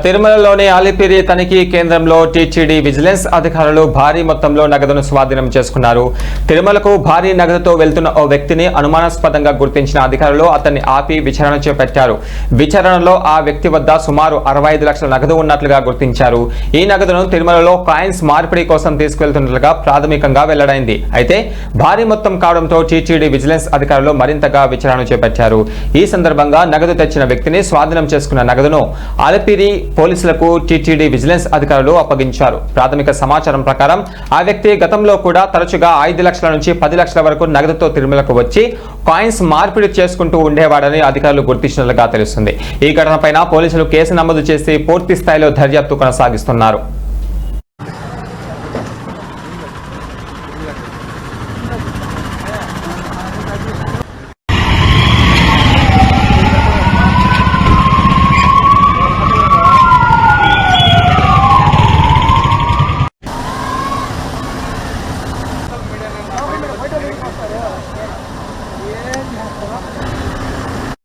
తిరుమలలోని అలిపిరి తనిఖీ కేంద్రంలో టీటీడీ విజిలెన్స్ అధికారులు భారీ మొత్తంలో నగదును స్వాధీనం చేసుకున్నారు. తిరుమలకు భారీ నగదుతో వెళ్తున్న ఓ వ్యక్తిని అనుమానాస్పదంగా గుర్తించిన అధికారులు అతన్ని ఆపి విచారణ చేపట్టారు. విచారణలో ఆ వ్యక్తి వద్ద సుమారు 65 లక్షల నగదు ఉన్నట్లుగా గుర్తించారు. ఈ నగదును తిరుమలలో కాయిన్స్ మార్పిడి కోసం తీసుకెళ్తున్నట్లుగా ప్రాథమికంగా వెల్లడైంది. అయితే భారీ మొత్తం కావడంతో టీటీడీ విజిలెన్స్ అధికారులు మరింతగా విచారణ చేపట్టారు. ఈ సందర్భంగా నగదు తెచ్చిన వ్యక్తిని స్వాధీనం చేసుకున్న నగదును అలిపిరి పోలీసులకు టీటీడీ విజిలెన్స్ అధికారులు అప్పగించారు. ప్రాథమిక సమాచారం ప్రకారం ఆ వ్యక్తి గతంలో కూడా తరచుగా 5 లక్షల నుంచి 10 లక్షల వరకు నగదుతో తిరుమలకు వచ్చి కాయిన్స్ మార్పిడి చేసుకుంటూ ఉండేవాడని అధికారులు గుర్తించినట్లుగా తెలుస్తుంది. ఈ ఘటనపైన పోలీసులు కేసు నమోదు చేసి పూర్తి స్థాయిలో దర్యాప్తు కొనసాగిస్తున్నారు.